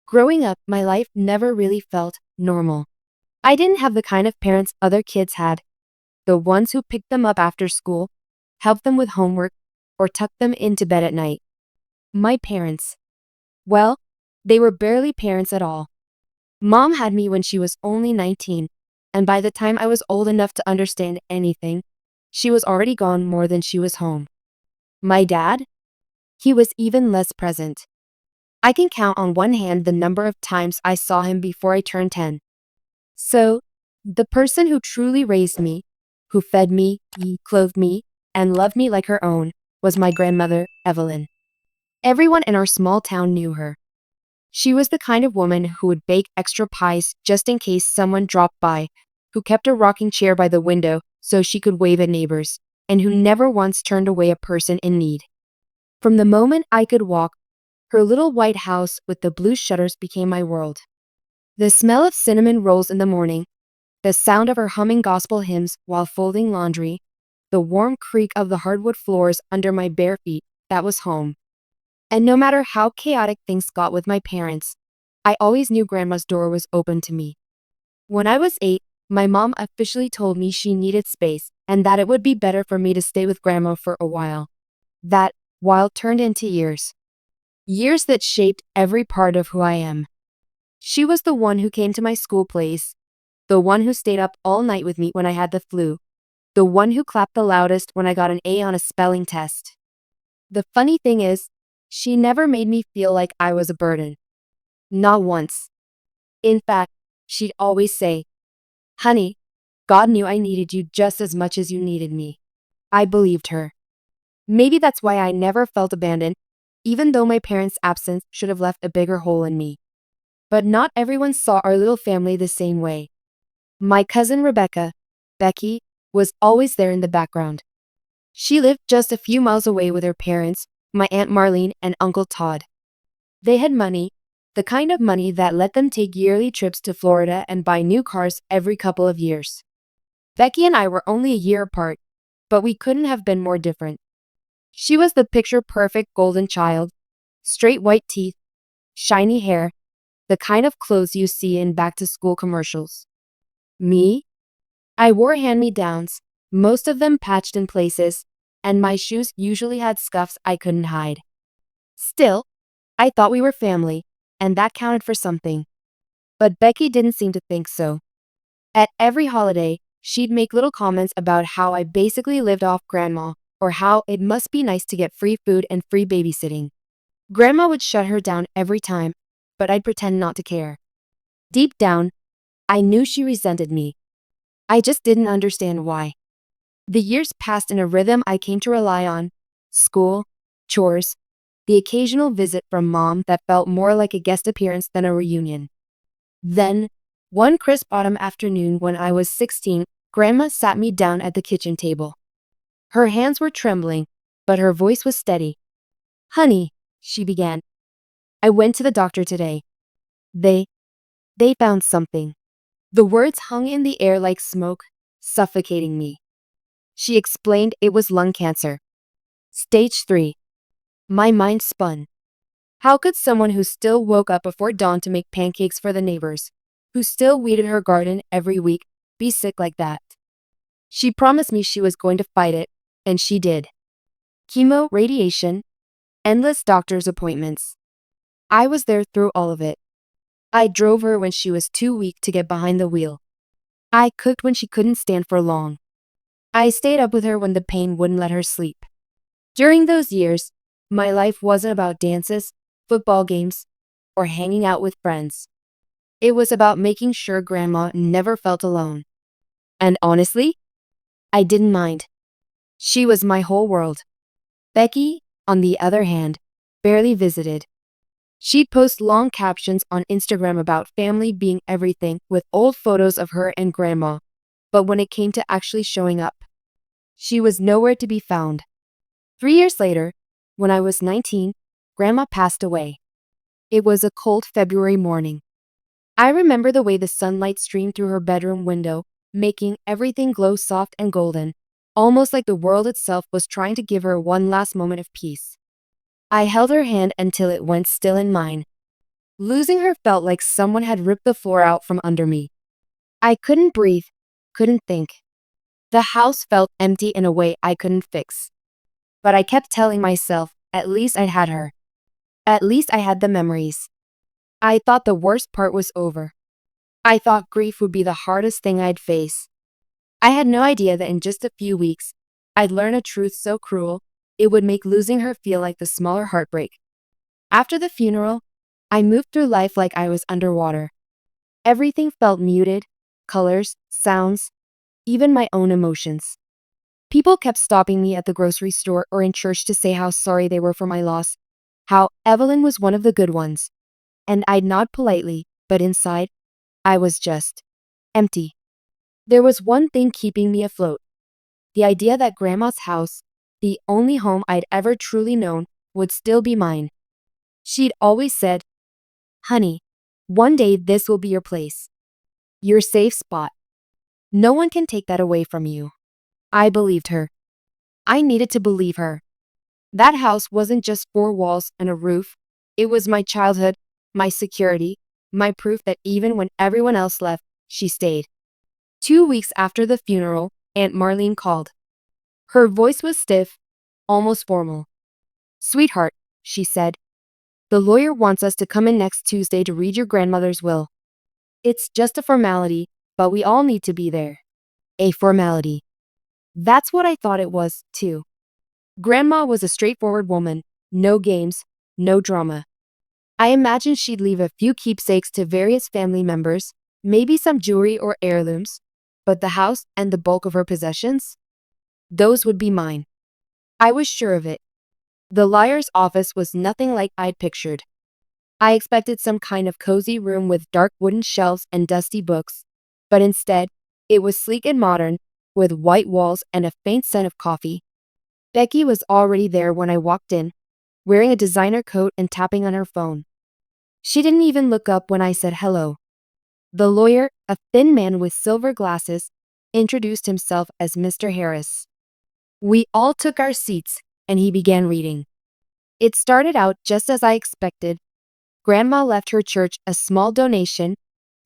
Growing up, my life never really felt normal. I didn't have the kind of parents other kids had, the ones who picked them up after school, helped them with homework, or tucked them into bed at night. My parents. Well, they were barely parents at all. Mom had me when she was only 19, and by the time I was old enough to understand anything, she was already gone more than she was home. My dad? He was even less present. I can count on one hand the number of times I saw him before I turned 10. So, the person who truly raised me, who fed me, clothed me, and loved me like her own, was my grandmother, Evelyn. Everyone in our small town knew her. She was the kind of woman who would bake extra pies just in case someone dropped by, who kept a rocking chair by the window so she could wave at neighbors, and who never once turned away a person in need. From the moment I could walk, her little white house with the blue shutters became my world. The smell of cinnamon rolls in the morning, the sound of her humming gospel hymns while folding laundry, the warm creak of the hardwood floors under my bare feet, that was home. And no matter how chaotic things got with my parents, I always knew Grandma's door was open to me. When I was 8, my mom officially told me she needed space and that it would be better for me to stay with Grandma for a while. That while turned into years. Years that shaped every part of who I am. She was the one who came to my school plays, the one who stayed up all night with me when I had the flu, the one who clapped the loudest when I got an A on a spelling test. The funny thing is, she never made me feel like I was a burden. Not once. In fact, she'd always say, "Honey, God knew I needed you just as much as you needed me." I believed her. Maybe that's why I never felt abandoned, even though my parents' absence should have left a bigger hole in me. But not everyone saw our little family the same way. My cousin Rebecca, Becky, was always there in the background. She lived just a few miles away with her parents, my Aunt Marlene and Uncle Todd. They had money, the kind of money that let them take yearly trips to Florida and buy new cars every couple of years. Becky and I were only a year apart, but we couldn't have been more different. She was the picture-perfect golden child, straight white teeth, shiny hair, the kind of clothes you see in back-to-school commercials. Me? I wore hand-me-downs, most of them patched in places, and my shoes usually had scuffs I couldn't hide. Still, I thought we were family, and that counted for something. But Becky didn't seem to think so. At every holiday, she'd make little comments about how I basically lived off Grandma, or how it must be nice to get free food and free babysitting. Grandma would shut her down every time, but I'd pretend not to care. Deep down, I knew she resented me. I just didn't understand why. The years passed in a rhythm I came to rely on: school, chores, the occasional visit from Mom that felt more like a guest appearance than a reunion. Then, one crisp autumn afternoon when I was 16, Grandma sat me down at the kitchen table. Her hands were trembling, but her voice was steady. "Honey," she began, "I went to the doctor today. They found something." The words hung in the air like smoke, suffocating me. She explained it was lung cancer. Stage 3. My mind spun. How could someone who still woke up before dawn to make pancakes for the neighbors, who still weeded her garden every week, be sick like that? She promised me she was going to fight it, and she did. Chemo, radiation, endless doctor's appointments. I was there through all of it. I drove her when she was too weak to get behind the wheel. I cooked when she couldn't stand for long. I stayed up with her when the pain wouldn't let her sleep. During those years, my life wasn't about dances, football games, or hanging out with friends. It was about making sure Grandma never felt alone. And honestly, I didn't mind. She was my whole world. Becky, on the other hand, barely visited. She'd post long captions on Instagram about family being everything with old photos of her and Grandma, but when it came to actually showing up, she was nowhere to be found. 3 years later, when I was 19, Grandma passed away. It was a cold February morning. I remember the way the sunlight streamed through her bedroom window, making everything glow soft and golden, almost like the world itself was trying to give her one last moment of peace. I held her hand until it went still in mine. Losing her felt like someone had ripped the floor out from under me. I couldn't breathe, couldn't think. The house felt empty in a way I couldn't fix. But I kept telling myself, at least I had her. At least I had the memories. I thought the worst part was over. I thought grief would be the hardest thing I'd face. I had no idea that in just a few weeks, I'd learn a truth so cruel, it would make losing her feel like the smaller heartbreak. After the funeral, I moved through life like I was underwater. Everything felt muted, colors, sounds, even my own emotions. People kept stopping me at the grocery store or in church to say how sorry they were for my loss, how Evelyn was one of the good ones. And I'd nod politely, but inside, I was just empty. There was one thing keeping me afloat. The idea that Grandma's house, the only home I'd ever truly known, would still be mine. She'd always said, "Honey, one day this will be your place. Your safe spot. No one can take that away from you." I believed her. I needed to believe her. That house wasn't just four walls and a roof. It was my childhood, my security, my proof that even when everyone else left, she stayed. 2 weeks after the funeral, Aunt Marlene called. Her voice was stiff, almost formal. "Sweetheart," she said, "the lawyer wants us to come in next Tuesday to read your grandmother's will. It's just a formality, but we all need to be there." A formality. That's what I thought it was, too. Grandma was a straightforward woman, no games, no drama. I imagined she'd leave a few keepsakes to various family members, maybe some jewelry or heirlooms, but the house and the bulk of her possessions? Those would be mine. I was sure of it. The lawyer's office was nothing like I'd pictured. I expected some kind of cozy room with dark wooden shelves and dusty books, but instead, it was sleek and modern, with white walls and a faint scent of coffee. Becky was already there when I walked in, wearing a designer coat and tapping on her phone. She didn't even look up when I said hello. The lawyer, a thin man with silver glasses, introduced himself as Mr. Harris. We all took our seats, and he began reading. It started out just as I expected. Grandma left her church a small donation,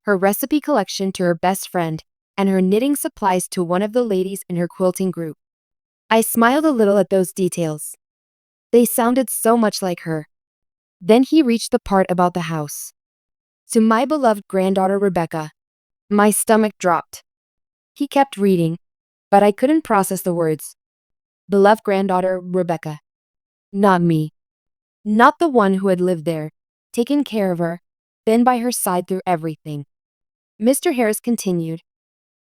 her recipe collection to her best friend, and her knitting supplies to one of the ladies in her quilting group. I smiled a little at those details. They sounded so much like her. Then he reached the part about the house. "To my beloved granddaughter Rebecca." My stomach dropped. He kept reading, but I couldn't process the words. Beloved granddaughter Rebecca. Not me. Not the one who had lived there, taken care of her, been by her side through everything. Mr. Harris continued,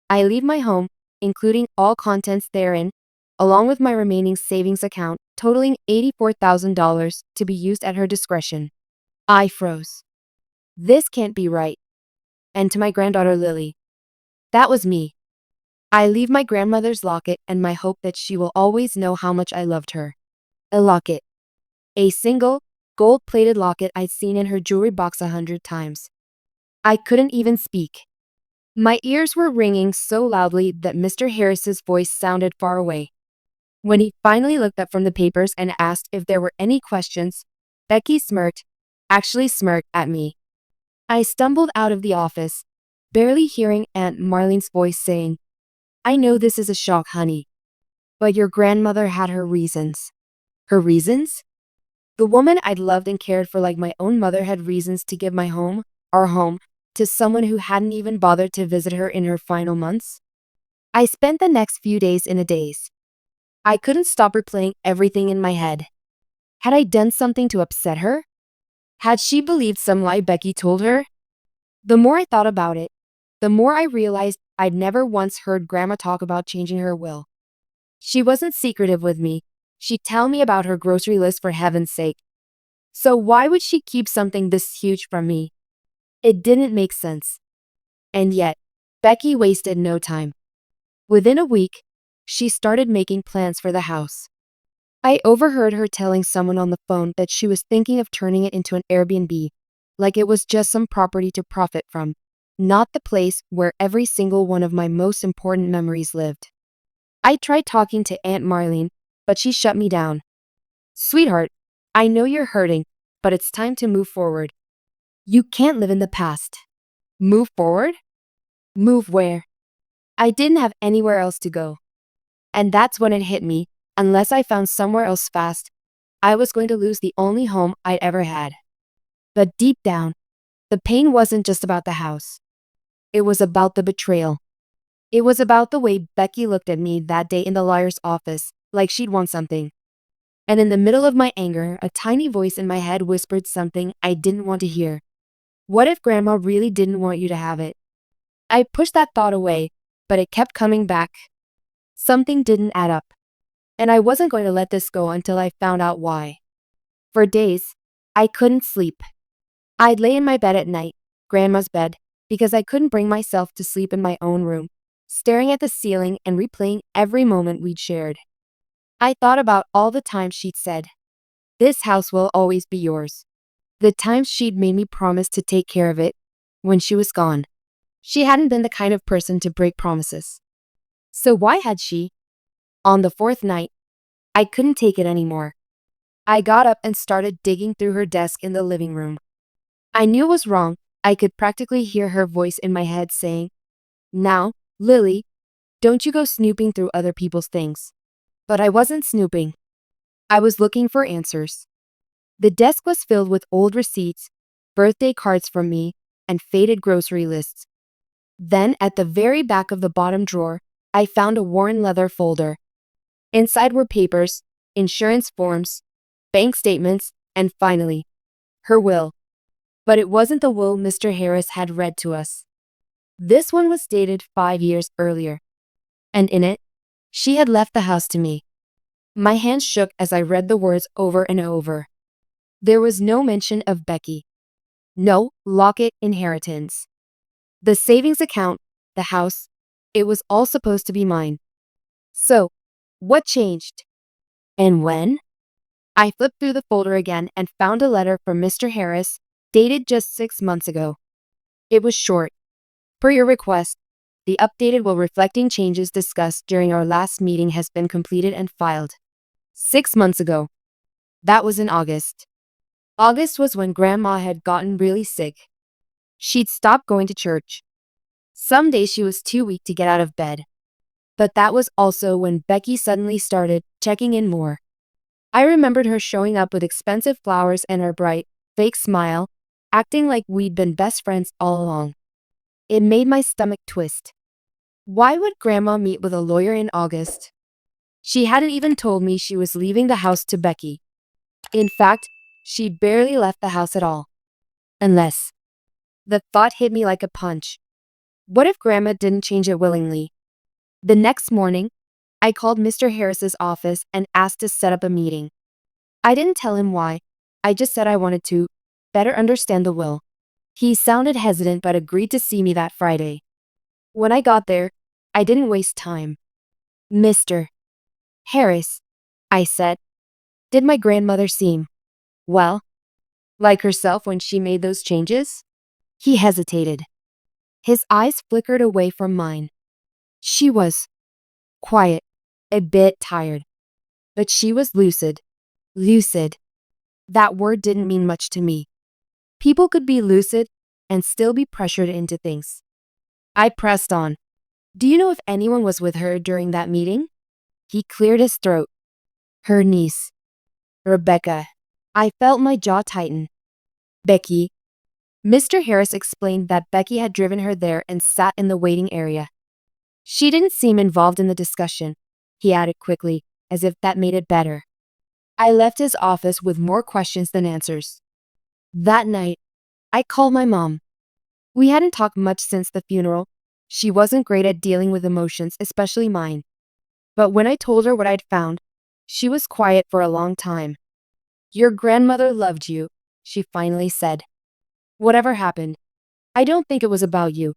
"I leave my home, including all contents therein, along with my remaining savings account, totaling $84,000 to be used at her discretion." I froze. This can't be right. And to my granddaughter Lily. That was me. "I leave my grandmother's locket and my hope that she will always know how much I loved her." A locket. A single, gold-plated locket I'd seen in her jewelry box 100 times. I couldn't even speak. My ears were ringing so loudly that Mr. Harris's voice sounded far away. When he finally looked up from the papers and asked if there were any questions, Becky smirked, actually smirked at me. I stumbled out of the office, barely hearing Aunt Marlene's voice saying, "I know this is a shock, honey, but your grandmother had her reasons." Her reasons? The woman I'd loved and cared for like my own mother had reasons to give my home, our home, to someone who hadn't even bothered to visit her in her final months? I spent the next few days in a daze. I couldn't stop replaying everything in my head. Had I done something to upset her? Had she believed some lie Becky told her? The more I thought about it, the more I realized I'd never once heard Grandma talk about changing her will. She wasn't secretive with me. She'd tell me about her grocery list for heaven's sake. So why would she keep something this huge from me? It didn't make sense. And yet, Becky wasted no time. Within a week, she started making plans for the house. I overheard her telling someone on the phone that she was thinking of turning it into an Airbnb, like it was just some property to profit from, not the place where every single one of my most important memories lived. I tried talking to Aunt Marlene, but she shut me down. "Sweetheart, I know you're hurting, but it's time to move forward." You can't live in the past. Move forward? Move where? I didn't have anywhere else to go. And that's when it hit me. Unless I found somewhere else fast, I was going to lose the only home I'd ever had. But deep down, the pain wasn't just about the house. It was about the betrayal. It was about the way Becky looked at me that day in the lawyer's office, like she'd won something. And in the middle of my anger, a tiny voice in my head whispered something I didn't want to hear. What if Grandma really didn't want you to have it? I pushed that thought away, but it kept coming back. Something didn't add up. And I wasn't going to let this go until I found out why. For days, I couldn't sleep. I'd lay in my bed at night, Grandma's bed, because I couldn't bring myself to sleep in my own room, staring at the ceiling and replaying every moment we'd shared. I thought about all the times she'd said, "This house will always be yours." The times she'd made me promise to take care of it when she was gone. She hadn't been the kind of person to break promises. So why had she? On the fourth night, I couldn't take it anymore. I got up and started digging through her desk in the living room. I knew it was wrong. I could practically hear her voice in my head saying, "Now, Lily, don't you go snooping through other people's things." But I wasn't snooping. I was looking for answers. The desk was filled with old receipts, birthday cards from me, and faded grocery lists. Then, at the very back of the bottom drawer, I found a worn leather folder. Inside were papers, insurance forms, bank statements, and finally, her will. But it wasn't the will Mr. Harris had read to us. This one was dated 5 years earlier. And in it, she had left the house to me. My hands shook as I read the words over and over. There was no mention of Becky. No Lockett inheritance. The savings account, the house, it was all supposed to be mine. So, what changed? And when? I flipped through the folder again and found a letter from Mr. Harris, dated just 6 months ago. It was short. Per your request, the updated will reflecting changes discussed during our last meeting has been completed and filed. 6 months ago. That was in August. August was when Grandma had gotten really sick. She'd stopped going to church. Some days she was too weak to get out of bed. But that was also when Becky suddenly started checking in more. I remembered her showing up with expensive flowers and her bright, fake smile, acting like we'd been best friends all along. It made my stomach twist. Why would Grandma meet with a lawyer in August? She hadn't even told me she was leaving the house to Becky. In fact, she barely left the house at all. Unless. The thought hit me like a punch. What if Grandma didn't change it willingly? The next morning, I called Mr. Harris's office and asked to set up a meeting. I didn't tell him why. I just said I wanted to better understand the will. He sounded hesitant but agreed to see me that Friday. When I got there, I didn't waste time. "Mr. Harris," I said, "did my grandmother seem, well, like herself when she made those changes?" He hesitated. His eyes flickered away from mine. She was quiet, a bit tired. But she was lucid. Lucid. That word didn't mean much to me. People could be lucid and still be pressured into things. I pressed on. "Do you know if anyone was with her during that meeting?" He cleared his throat. "Her niece, Rebecca." I felt my jaw tighten. "Becky." Mr. Harris explained that Becky had driven her there and sat in the waiting area. "She didn't seem involved in the discussion," he added quickly, as if that made it better. I left his office with more questions than answers. That night, I called my mom. We hadn't talked much since the funeral. She wasn't great at dealing with emotions, especially mine. But when I told her what I'd found, she was quiet for a long time. "Your grandmother loved you," she finally said. "Whatever happened, I don't think it was about you."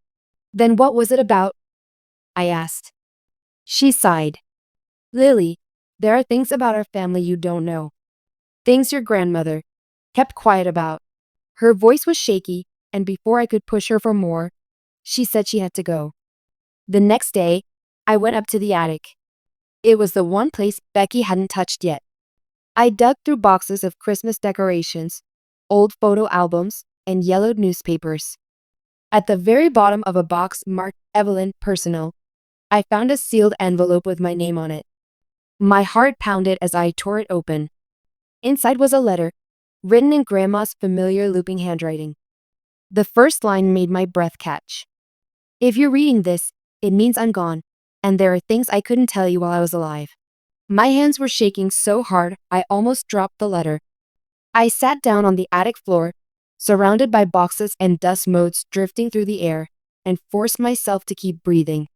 "Then what was it about?" I asked. She sighed. "Lily, there are things about our family you don't know. Things your grandmother kept quiet about." Her voice was shaky, and before I could push her for more, she said she had to go. The next day, I went up to the attic. It was the one place Becky hadn't touched yet. I dug through boxes of Christmas decorations, old photo albums, and yellowed newspapers. At the very bottom of a box marked Evelyn Personal, I found a sealed envelope with my name on it. My heart pounded as I tore it open. Inside was a letter, written in Grandma's familiar looping handwriting. The first line made my breath catch. "If you're reading this, it means I'm gone, and there are things I couldn't tell you while I was alive." My hands were shaking so hard I almost dropped the letter. I sat down on the attic floor, surrounded by boxes and dust motes drifting through the air, and forced myself to keep breathing.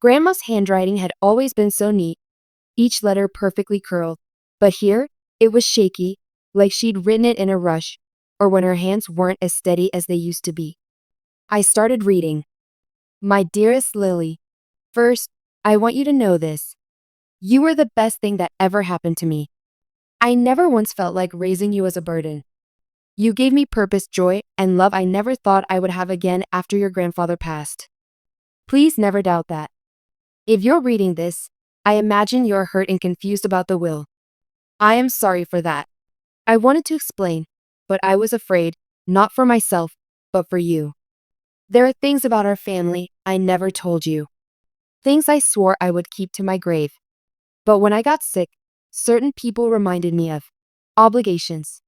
Grandma's handwriting had always been so neat, each letter perfectly curled, but here, it was shaky, like she'd written it in a rush, or when her hands weren't as steady as they used to be. I started reading. "My dearest Lily, first, I want you to know this. You were the best thing that ever happened to me. I never once felt like raising you as a burden. You gave me purpose, joy, and love I never thought I would have again after your grandfather passed. Please never doubt that. If you're reading this, I imagine you're hurt and confused about the will. I am sorry for that. I wanted to explain, but I was afraid, not for myself, but for you. There are things about our family I never told you. Things I swore I would keep to my grave. But when I got sick, certain people reminded me of obligations.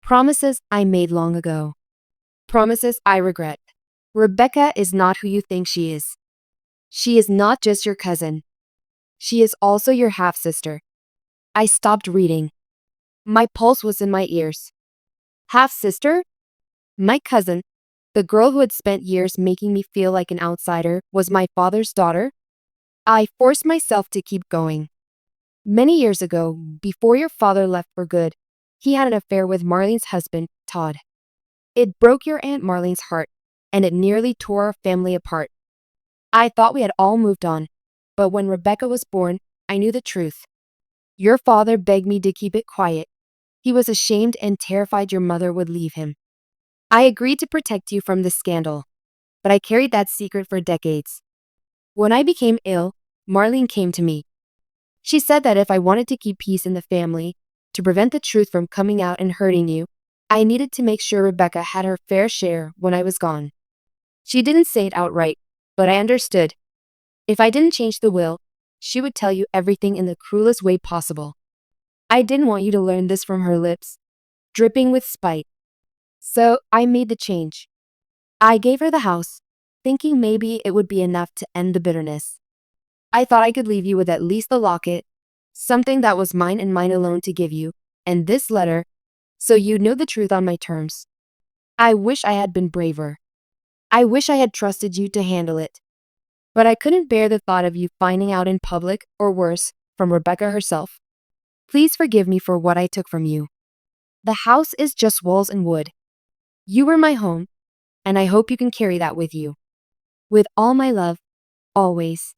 Promises I made long ago. Promises I regret. Rebecca is not who you think she is. She is not just your cousin. She is also your half-sister." I stopped reading. My pulse was in my ears. Half-sister? My cousin, the girl who had spent years making me feel like an outsider, was my father's daughter? I forced myself to keep going. "Many years ago, before your father left for good, he had an affair with Marlene's husband, Todd. It broke your Aunt Marlene's heart, and it nearly tore our family apart. I thought we had all moved on, but when Rebecca was born, I knew the truth. Your father begged me to keep it quiet. He was ashamed and terrified your mother would leave him. I agreed to protect you from this scandal, but I carried that secret for decades. When I became ill, Marlene came to me. She said that if I wanted to keep peace in the family, to prevent the truth from coming out and hurting you, I needed to make sure Rebecca had her fair share when I was gone. She didn't say it outright, but I understood. If I didn't change the will, she would tell you everything in the cruelest way possible. I didn't want you to learn this from her lips, dripping with spite. So I made the change. I gave her the house, thinking maybe it would be enough to end the bitterness. I thought I could leave you with at least the locket, something that was mine and mine alone to give you, and this letter, so you'd know the truth on my terms. I wish I had been braver. I wish I had trusted you to handle it. But I couldn't bear the thought of you finding out in public, or worse, from Rebecca herself. Please forgive me for what I took from you. The house is just walls and wood. You were my home, and I hope you can carry that with you. With all my love, always.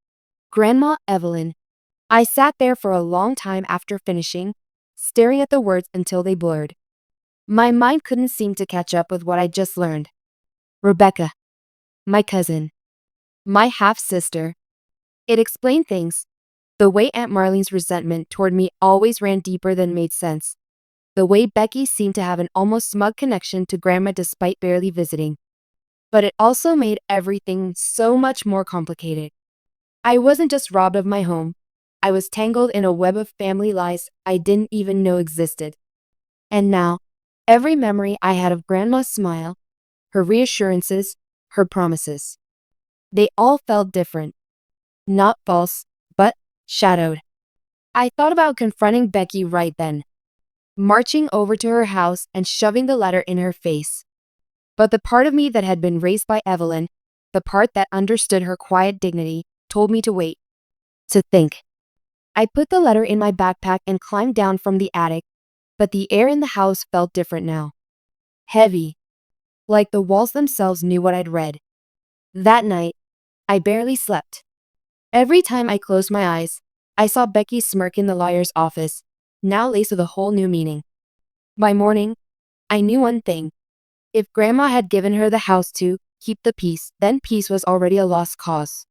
Grandma Evelyn." I sat there for a long time after finishing, staring at the words until they blurred. My mind couldn't seem to catch up with what I'd just learned. Rebecca. My cousin. My half-sister. It explained things. The way Aunt Marlene's resentment toward me always ran deeper than made sense. The way Becky seemed to have an almost smug connection to Grandma despite barely visiting. But it also made everything so much more complicated. I wasn't just robbed of my home. I was tangled in a web of family lies I didn't even know existed. And now, every memory I had of Grandma's smile, her reassurances, her promises, they all felt different. Not false, but shadowed. I thought about confronting Becky right then, marching over to her house and shoving the letter in her face. But the part of me that had been raised by Evelyn, the part that understood her quiet dignity, told me to wait, to think. I put the letter in my backpack and climbed down from the attic, but the air in the house felt different now. Heavy, like the walls themselves knew what I'd read. That night, I barely slept. Every time I closed my eyes, I saw Becky's smirk in the lawyer's office, now laced with a whole new meaning. By morning, I knew one thing. If Grandma had given her the house to keep the peace, then peace was already a lost cause.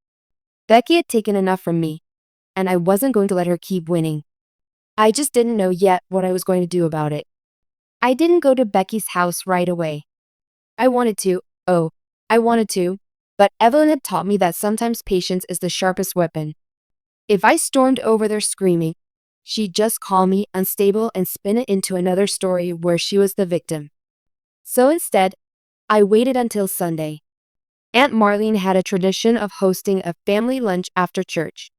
Becky had taken enough from me, and I wasn't going to let her keep winning. I just didn't know yet what I was going to do about it. I didn't go to Becky's house right away. I wanted to, oh, I wanted to, but Evelyn had taught me that sometimes patience is the sharpest weapon. If I stormed over there screaming, she'd just call me unstable and spin it into another story where she was the victim. So instead, I waited until Sunday. Aunt Marlene had a tradition of hosting a family lunch after church.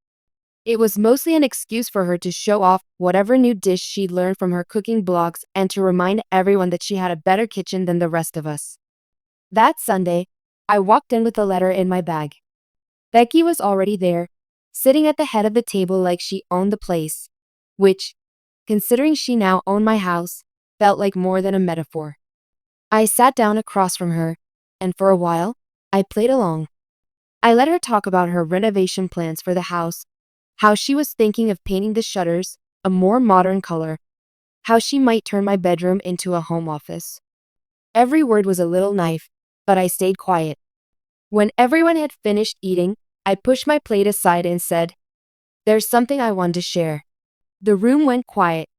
It was mostly an excuse for her to show off whatever new dish she'd learned from her cooking blogs and to remind everyone that she had a better kitchen than the rest of us. That Sunday, I walked in with a letter in my bag. Becky was already there, sitting at the head of the table like she owned the place, which, considering she now owned my house, felt like more than a metaphor. I sat down across from her, and for a while, I played along. I let her talk about her renovation plans for the house, how she was thinking of painting the shutters a more modern color, how she might turn my bedroom into a home office. Every word was a little knife, but I stayed quiet. When everyone had finished eating, I pushed my plate aside and said, "There's something I want to share." The room went quiet.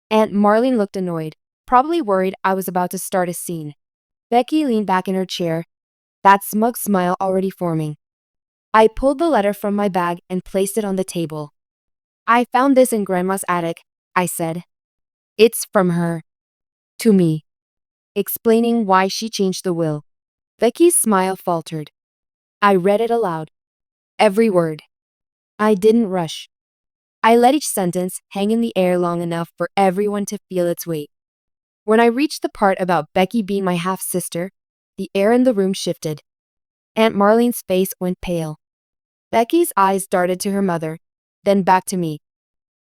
Aunt Marlene looked annoyed, probably worried I was about to start a scene. Becky leaned back in her chair, that smug smile already forming. I pulled the letter from my bag and placed it on the table. "I found this in Grandma's attic," I said. "It's from her. To me," explaining why she changed the will. Becky's smile faltered. I read it aloud. Every word. I didn't rush. I let each sentence hang in the air long enough for everyone to feel its weight. When I reached the part about Becky being my half-sister, the air in the room shifted. Aunt Marlene's face went pale. Becky's eyes darted to her mother, then back to me.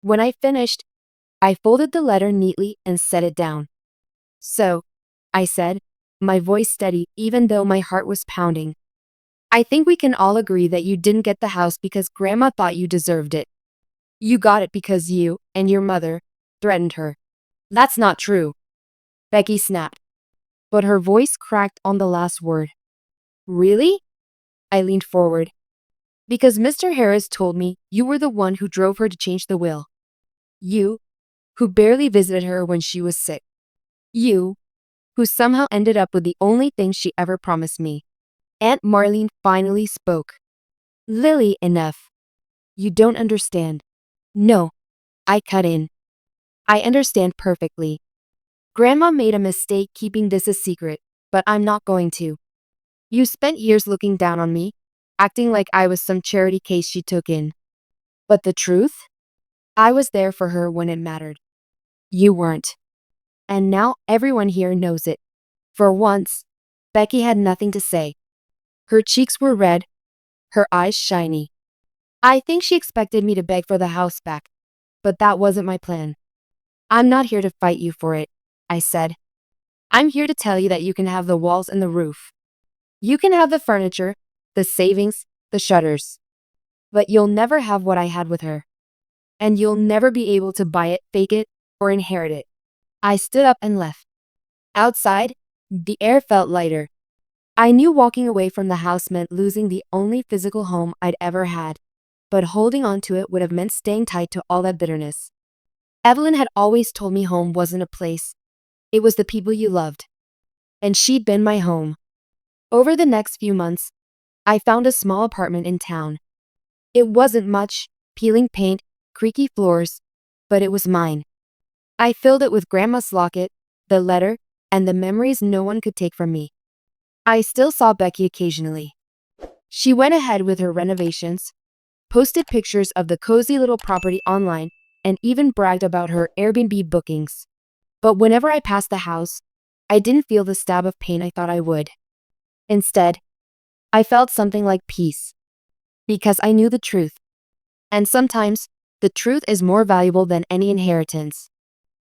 When I finished, I folded the letter neatly and set it down. "So," I said, my voice steady even though my heart was pounding, "I think we can all agree that you didn't get the house because Grandma thought you deserved it. You got it because you and your mother threatened her." "That's not true," Becky snapped, but her voice cracked on the last word. "Really?" I leaned forward. "Because Mr. Harris told me you were the one who drove her to change the will. You, who barely visited her when she was sick. You, who somehow ended up with the only thing she ever promised me." Aunt Marlene finally spoke. "Lily, enough. You don't understand." "No," I cut in. "I understand perfectly. Grandma made a mistake keeping this a secret, but I'm not going to. You spent years looking down on me, acting like I was some charity case she took in. But the truth? I was there for her when it mattered. You weren't. And now everyone here knows it." For once, Becky had nothing to say. Her cheeks were red, her eyes shiny. I think she expected me to beg for the house back, but that wasn't my plan. "I'm not here to fight you for it," I said. "I'm here to tell you that you can have the walls and the roof. You can have the furniture, the savings, the shutters. But you'll never have what I had with her. And you'll never be able to buy it, fake it, or inherit it." I stood up and left. Outside, the air felt lighter. I knew walking away from the house meant losing the only physical home I'd ever had, but holding on to it would have meant staying tied to all that bitterness. Evelyn had always told me home wasn't a place. It was the people you loved. And she'd been my home. Over the next few months, I found a small apartment in town. It wasn't much, peeling paint, creaky floors, but it was mine. I filled it with Grandma's locket, the letter, and the memories no one could take from me. I still saw Becky occasionally. She went ahead with her renovations, posted pictures of the cozy little property online, and even bragged about her Airbnb bookings. But whenever I passed the house, I didn't feel the stab of pain I thought I would. Instead, I felt something like peace. Because I knew the truth. And sometimes, the truth is more valuable than any inheritance.